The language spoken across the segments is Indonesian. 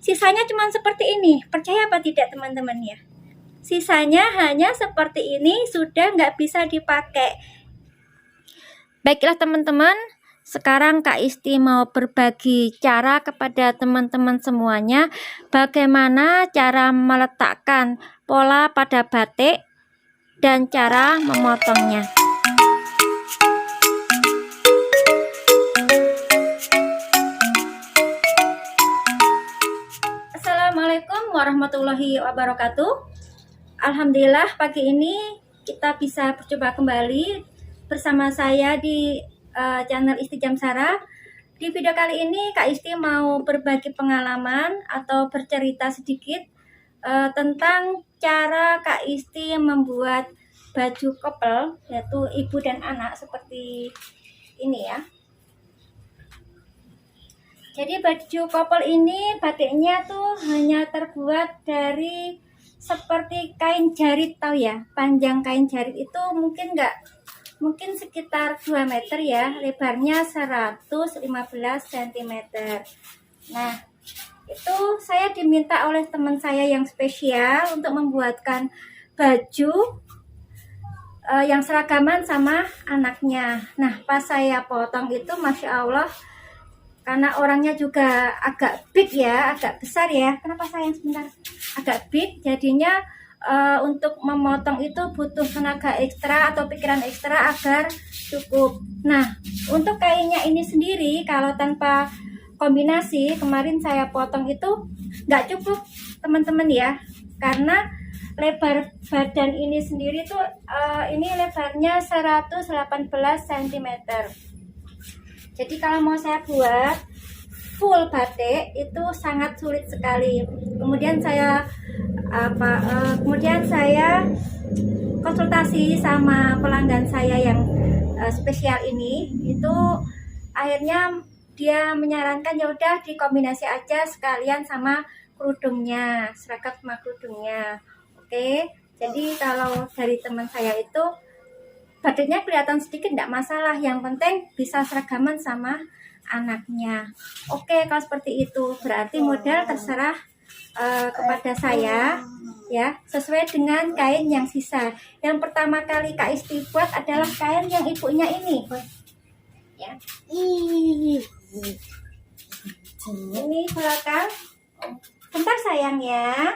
Sisanya cuma seperti ini. Percaya apa tidak teman-teman ya? Sisanya hanya seperti ini, sudah nggak bisa dipakai. Baiklah teman-teman, sekarang Kak Isti mau berbagi cara kepada teman-teman semuanya bagaimana cara meletakkan pola pada batik dan cara memotongnya. Assalamualaikum warahmatullahi wabarakatuh. Alhamdulillah pagi ini kita bisa berjumpa kembali bersama saya di channel Isti Jamsara. Di video kali ini Kak Isti mau berbagi pengalaman atau bercerita sedikit tentang cara Kak Isti membuat baju couple, yaitu ibu dan anak seperti ini ya. Jadi baju couple ini batiknya tuh hanya terbuat dari seperti kain jarit, tahu ya, panjang kain jarit itu mungkin sekitar 2 meter ya, lebarnya 115 cm. Nah, itu saya diminta oleh teman saya yang spesial untuk membuatkan baju yang seragaman sama anaknya. Nah, pas saya potong itu Masya Allah, karena orangnya juga agak big ya, agak besar ya. Kenapa sayang sebentar? Agak big, jadinya untuk memotong itu butuh tenaga ekstra atau pikiran ekstra agar cukup. Nah, untuk kainnya ini sendiri kalau tanpa kombinasi, kemarin saya potong itu nggak cukup teman-teman ya, karena lebar badan ini sendiri tuh ini lebarnya 118 cm. Jadi kalau mau saya buat full batik itu sangat sulit sekali. Kemudian saya konsultasi sama pelanggan saya yang spesial ini, itu akhirnya dia menyarankan ya udah dikombinasi aja sekalian sama kerudungnya, seragam sama kerudungnya. Oke. Jadi kalau dari teman saya itu batiknya kelihatan sedikit enggak masalah, yang penting bisa seragaman sama anaknya. Oke, kalau seperti itu berarti model terserah kepada saya ya, sesuai dengan kain yang sisa. Yang pertama kali Kak Isti buat adalah kain yang ibunya ini ya. Ini belakang, bentar sayang ya,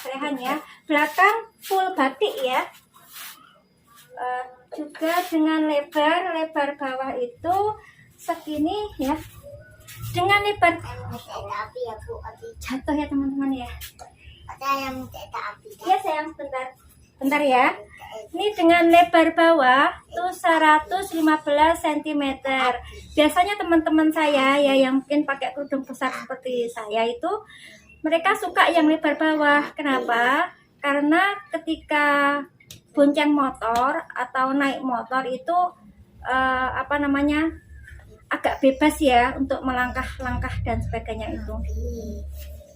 Rehan ya, belakang full batik ya. Juga dengan lebar bawah itu segini ya, dengan lebar jatuh ya teman-teman ya. Ya sayang, bentar ya. Ini dengan lebar bawah tuh 115 cm. Biasanya teman-teman saya ya yang mungkin pakai kerudung besar seperti saya itu, mereka suka yang lebar bawah. Kenapa? Karena ketika bonceng motor atau naik motor itu agak bebas ya untuk melangkah-langkah dan sebagainya itu.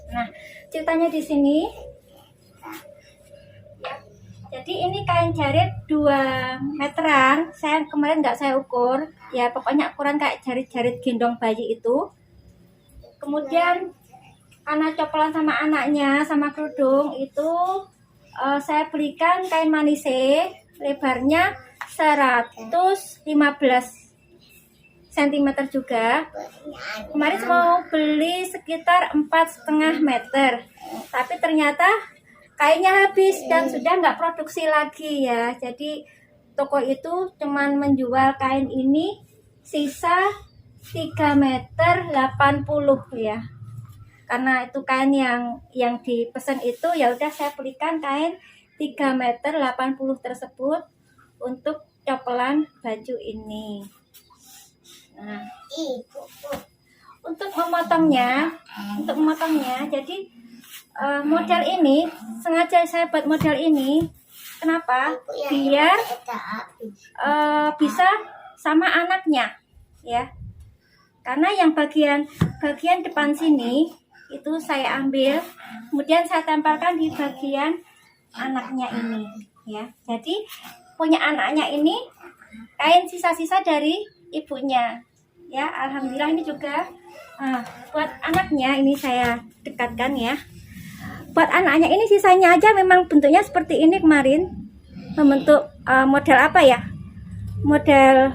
Nah, ceritanya di sini ya. Jadi ini kain jarit 2 meteran. Saya kemarin nggak saya ukur ya, pokoknya ukuran kayak jarit-jarit gendong bayi itu. Kemudian karena copolan sama anaknya sama kerudung itu saya belikan kain manise, lebarnya 115 cm juga. Kemarin mau beli sekitar 4,5 meter, tapi ternyata kainnya habis dan sudah nggak produksi lagi ya. Jadi toko itu cuman menjual kain ini sisa 3 meter 80 ya. Karena itu kain yang dipesan itu, ya udah saya belikan kain 3 meter 80 tersebut untuk copelan baju ini. Nah, untuk memotongnya jadi model ini sengaja saya buat model ini. Kenapa? Biar bisa sama anaknya ya. Karena yang bagian depan sini itu saya ambil, kemudian saya tempelkan di bagian anaknya ini ya. Jadi punya anaknya ini kain sisa-sisa dari ibunya. ya. Alhamdulillah ini juga buat anaknya ini saya dekatkan ya. Buat anaknya ini sisanya aja memang bentuknya seperti ini kemarin, membentuk model apa ya, model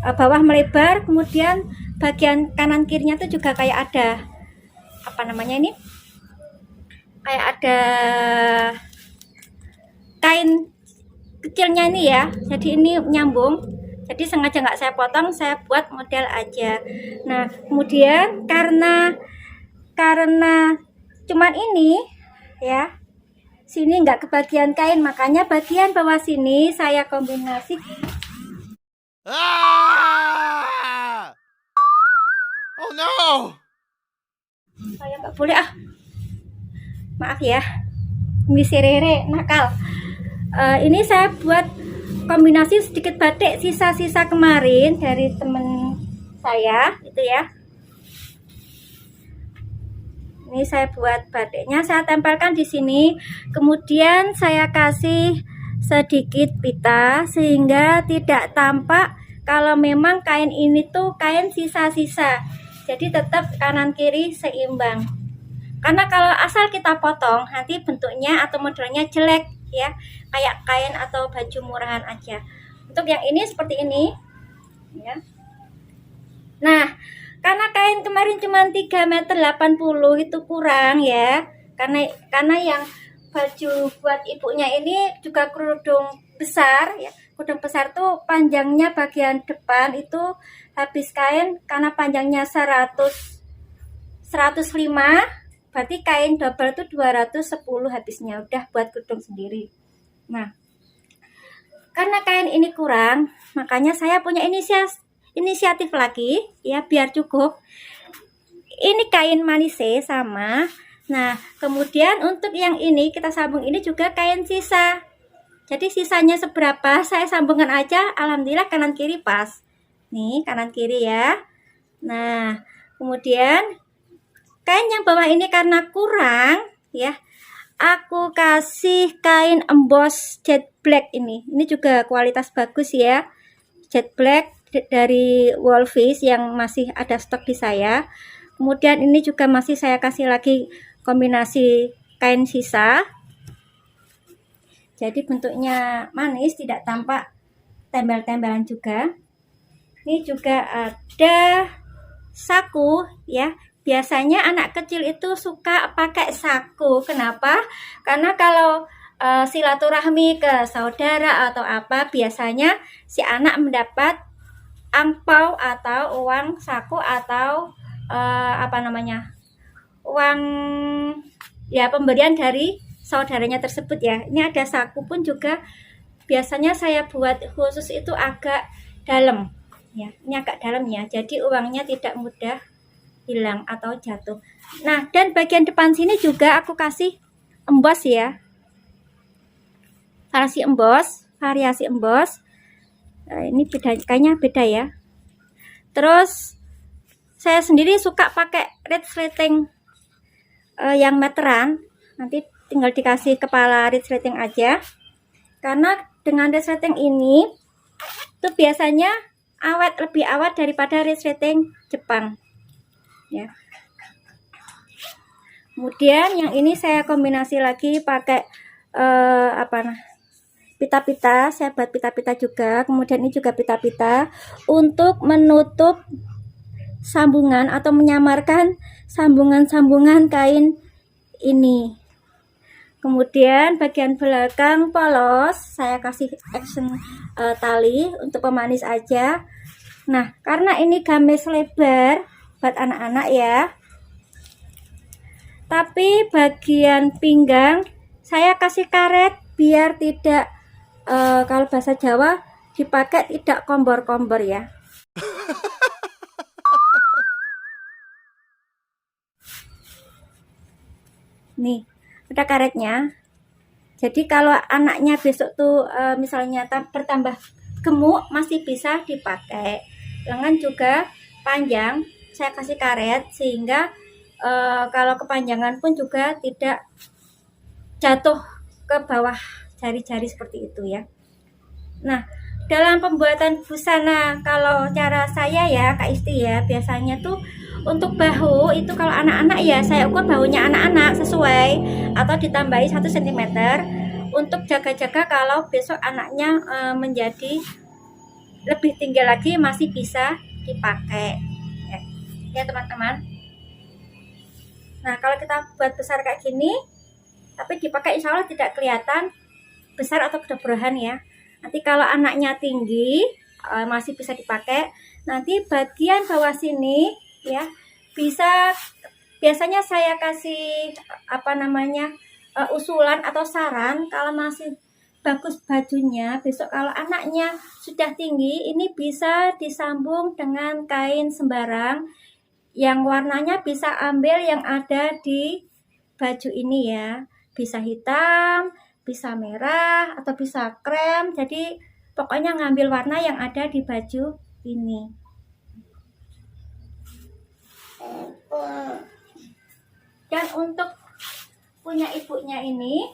bawah melebar, kemudian bagian kanan kirinya tuh juga kayak ada apa namanya ini, kayak ada kain kecilnya ini ya, jadi ini nyambung, jadi sengaja nggak saya potong, saya buat model aja. Nah kemudian karena cuman ini ya, sini nggak kebagian kain, makanya bagian bawah sini saya kombinasi. Oh no, Saya nggak boleh maaf ya, misi Rere nakal. Ini saya buat kombinasi sedikit batik sisa-sisa kemarin dari temen saya itu ya. Ini saya buat batiknya, saya tempelkan di sini, kemudian saya kasih sedikit pita sehingga tidak tampak kalau memang kain ini tuh kain sisa-sisa, jadi tetap kanan kiri seimbang. Karena kalau asal kita potong nanti bentuknya atau modelnya jelek ya, kayak kain atau baju murahan aja. Untuk yang ini seperti ini ya. Nah karena kain kemarin cuma 3,80 meter itu kurang ya, karena yang baju buat ibunya ini juga kerudung besar ya. Kerudung besar tuh panjangnya bagian depan itu habis kain, karena panjangnya 105, berarti kain double tuh 210 habisnya, udah buat kerudung sendiri. Nah karena kain ini kurang, makanya saya punya inisiatif lagi ya, biar cukup. Ini kain manise sama. Nah kemudian untuk yang ini kita sambung, ini juga kain sisa, jadi sisanya seberapa saya sambungkan aja. Alhamdulillah kanan kiri pas nih, kanan kiri ya. Nah kemudian kain yang bawah ini karena kurang ya, aku kasih kain emboss jet black ini juga kualitas bagus ya, jet black dari Wolfish yang masih ada stok di saya. Kemudian ini juga masih saya kasih lagi kombinasi kain sisa, jadi bentuknya manis, tidak tampak tembel-tembelan juga. Ini juga ada saku ya. Biasanya anak kecil itu suka pakai saku. Kenapa? Karena kalau silaturahmi ke saudara atau apa, biasanya si anak mendapat angpau atau uang saku atau uang ya, pemberian dari saudaranya tersebut ya. Ini ada saku pun juga, biasanya saya buat khusus itu agak dalam ya, ini agak dalam ya, jadi uangnya tidak mudah hilang atau jatuh. Nah dan bagian depan sini juga aku kasih emboss ya, variasi emboss. Nah, ini kayaknya beda ya. Terus saya sendiri suka pakai resleting yang meteran, nanti tinggal dikasih kepala resleting aja, karena dengan resleting ini tuh biasanya lebih awet daripada resleting Jepang ya. Kemudian yang ini saya kombinasi lagi pakai pita-pita, saya buat pita-pita juga. Kemudian ini juga pita-pita untuk menutup sambungan atau menyamarkan sambungan-sambungan kain ini. Kemudian bagian belakang polos saya kasih action tali untuk pemanis aja. Nah karena ini gamis lebar buat anak-anak ya, tapi bagian pinggang saya kasih karet biar tidak kalau bahasa Jawa dipakai tidak kombor-kombor ya. Nih ada karetnya, jadi kalau anaknya besok tuh misalnya bertambah gemuk masih bisa dipakai. Lengan juga panjang, saya kasih karet sehingga kalau kepanjangan pun juga tidak jatuh ke bawah jari-jari seperti itu ya. Nah dalam pembuatan busana, kalau cara saya ya Kak Isti ya, biasanya tuh untuk bahu itu kalau anak-anak ya saya ukur bahunya anak-anak sesuai atau ditambahi 1 cm untuk jaga-jaga kalau besok anaknya menjadi lebih tinggi lagi masih bisa dipakai ya teman-teman. Nah kalau kita buat besar kayak gini tapi dipakai insya Allah tidak kelihatan besar atau berlebihan ya. Nanti kalau anaknya tinggi masih bisa dipakai. Nanti bagian bawah sini ya bisa, biasanya saya kasih usulan atau saran kalau masih bagus bajunya, besok kalau anaknya sudah tinggi ini bisa disambung dengan kain sembarang yang warnanya bisa ambil yang ada di baju ini ya, bisa hitam, bisa merah, atau bisa krem. Jadi pokoknya ngambil warna yang ada di baju ini. Dan untuk punya ibunya ini,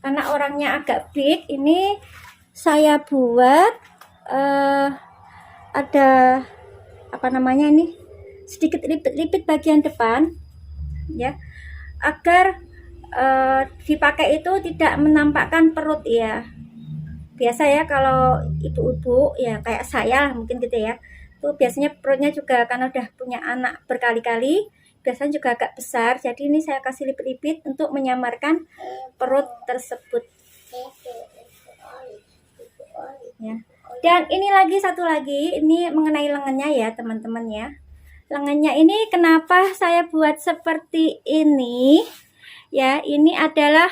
karena orangnya agak big, ini saya buat ada ini sedikit lipit-lipit bagian depan ya, agar dipakai itu tidak menampakkan perut ya. Biasa ya kalau ibu-ibu ya kayak saya mungkin gitu ya, tuh biasanya perutnya juga karena udah punya anak berkali-kali biasanya juga agak besar. Jadi ini saya kasih lipit-lipit untuk menyamarkan perut tersebut ya. Dan ini satu lagi ini mengenai lengannya ya teman-teman ya. Lengannya ini kenapa saya buat seperti ini ya, ini adalah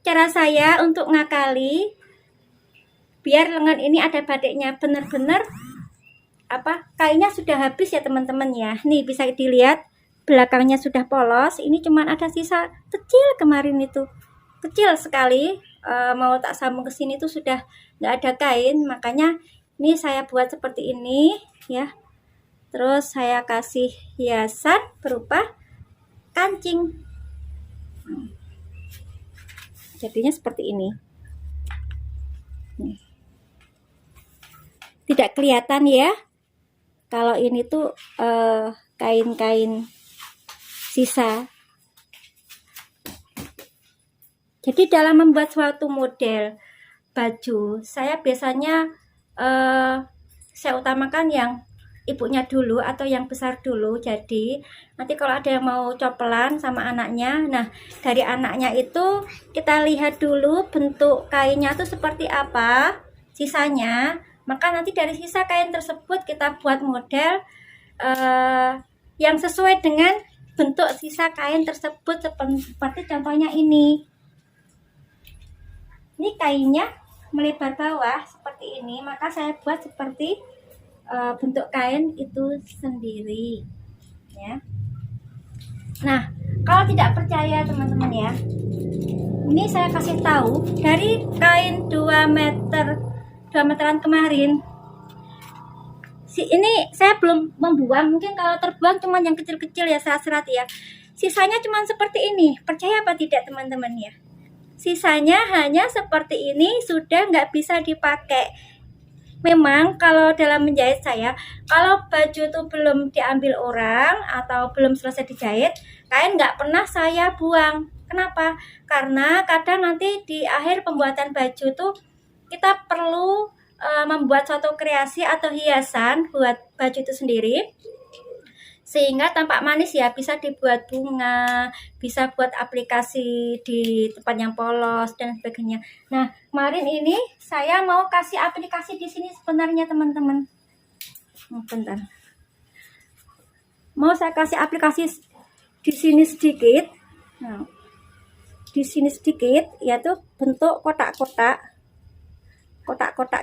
cara saya untuk ngakali biar lengan ini ada batiknya. Bener-bener kainnya sudah habis ya teman-teman ya. Nih bisa dilihat belakangnya sudah polos, ini cuman ada sisa kecil kemarin itu, kecil sekali. Mau tak sambung ke sini tuh sudah nggak ada kain, makanya ini saya buat seperti ini ya. Terus saya kasih hiasan berupa kancing, jadinya seperti ini. Tidak kelihatan ya kalau ini tuh kain-kain sisa. Jadi dalam membuat suatu model baju, saya biasanya saya utamakan yang ibunya dulu atau yang besar dulu. Jadi nanti kalau ada yang mau copelan sama anaknya, nah dari anaknya itu kita lihat dulu bentuk kainnya tuh seperti apa sisanya, maka nanti dari sisa kain tersebut kita buat model yang sesuai dengan bentuk sisa kain tersebut. Seperti contohnya ini kainnya melebar bawah seperti ini, maka saya buat seperti bentuk kain itu sendiri ya. Nah kalau tidak percaya teman-teman ya, ini saya kasih tahu dari kain 2 meteran kemarin. Ini saya belum membuang, mungkin kalau terbuang cuma yang kecil-kecil ya, serat-serat ya. Sisanya cuma seperti ini, percaya apa tidak teman-teman ya, sisanya hanya seperti ini, sudah nggak bisa dipakai. Memang kalau dalam menjahit saya, kalau baju itu belum diambil orang atau belum selesai dijahit, kain nggak pernah saya buang. Kenapa? Karena kadang nanti di akhir pembuatan baju tuh kita perlu membuat suatu kreasi atau hiasan buat baju itu sendiri, sehingga tampak manis ya. Bisa dibuat bunga, bisa buat aplikasi di tempat yang polos dan sebagainya. Nah kemarin ini saya mau kasih aplikasi di sini sebenarnya teman-teman. Bentar, mau saya kasih aplikasi di sini sedikit. Nah, di sini sedikit yaitu bentuk kotak-kotak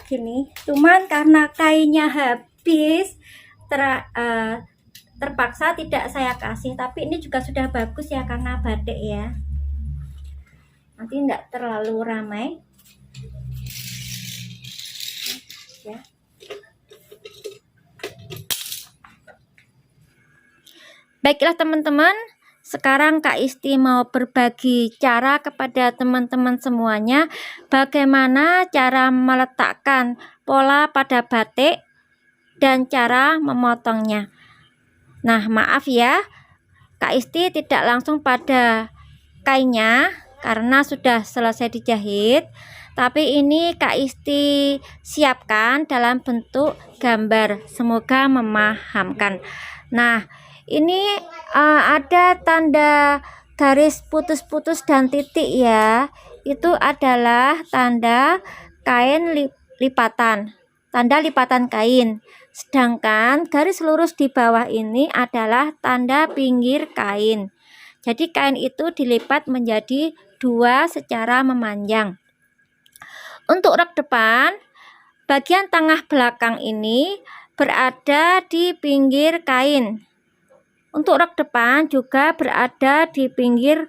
gini. Cuman karena kainnya habis, terpaksa tidak saya kasih, tapi ini juga sudah bagus ya karena batik ya, nanti tidak terlalu ramai ya. Baiklah teman-teman, sekarang Kak Isti mau berbagi cara kepada teman-teman semuanya bagaimana cara meletakkan pola pada batik dan cara memotongnya. Nah, maaf ya, Kak Isti tidak langsung pada kainnya karena sudah selesai dijahit, tapi ini Kak Isti siapkan dalam bentuk gambar, semoga memahamkan. Nah, ini ada tanda garis putus-putus dan titik ya, itu adalah tanda kain lipatan, tanda lipatan kain. Sedangkan garis lurus di bawah ini adalah tanda pinggir kain. Jadi kain itu dilipat menjadi dua secara memanjang. Untuk rok depan, bagian tengah belakang ini berada di pinggir kain. Untuk rok depan juga berada di pinggir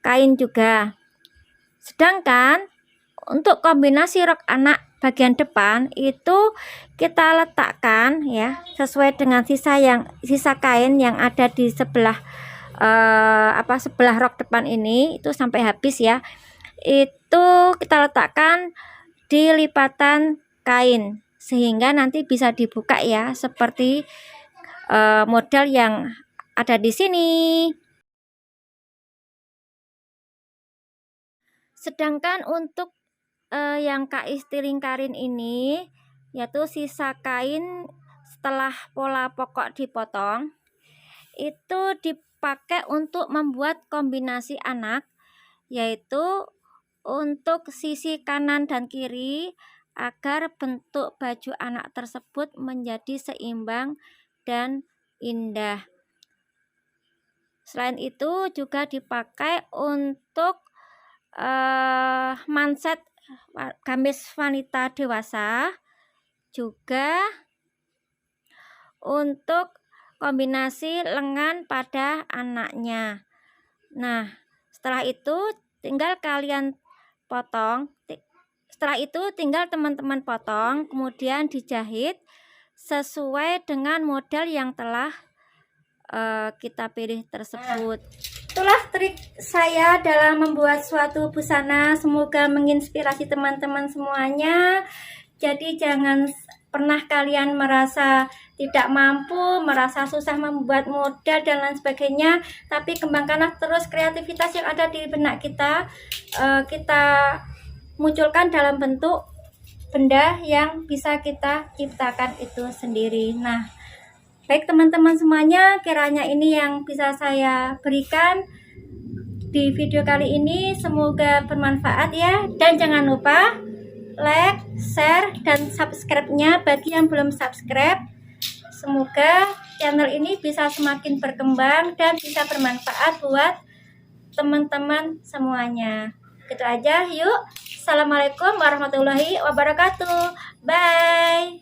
kain juga. Sedangkan untuk kombinasi rok anak bagian depan itu kita letakkan ya sesuai dengan sisa kain yang ada di sebelah sebelah rok depan ini, itu sampai habis ya. Itu kita letakkan di lipatan kain sehingga nanti bisa dibuka ya, seperti model yang ada di sini. Sedangkan untuk yang Kak Isti lingkarin ini, yaitu sisa kain setelah pola pokok dipotong, itu dipakai untuk membuat kombinasi anak, yaitu untuk sisi kanan dan kiri agar bentuk baju anak tersebut menjadi seimbang dan indah. Selain itu juga dipakai untuk manset gamis wanita dewasa, juga untuk kombinasi lengan pada anaknya. Nah, setelah itu tinggal kalian potong. Setelah itu tinggal teman-teman potong, kemudian dijahit sesuai dengan model yang telah kita pilih tersebut. Itulah trik saya dalam membuat suatu busana, semoga menginspirasi teman-teman semuanya. Jadi jangan pernah kalian merasa tidak mampu, merasa susah membuat model dan lain sebagainya, tapi kembangkanlah terus kreativitas yang ada di benak kita. Kita munculkan dalam bentuk benda yang bisa kita ciptakan itu sendiri. Nah, baik teman-teman semuanya, kiranya ini yang bisa saya berikan di video kali ini, semoga bermanfaat ya. Dan jangan lupa like, share, dan subscribe-nya bagi yang belum subscribe. Semoga channel ini bisa semakin berkembang dan bisa bermanfaat buat teman-teman semuanya. Gitu aja, yuk. Assalamualaikum warahmatullahi wabarakatuh. Bye.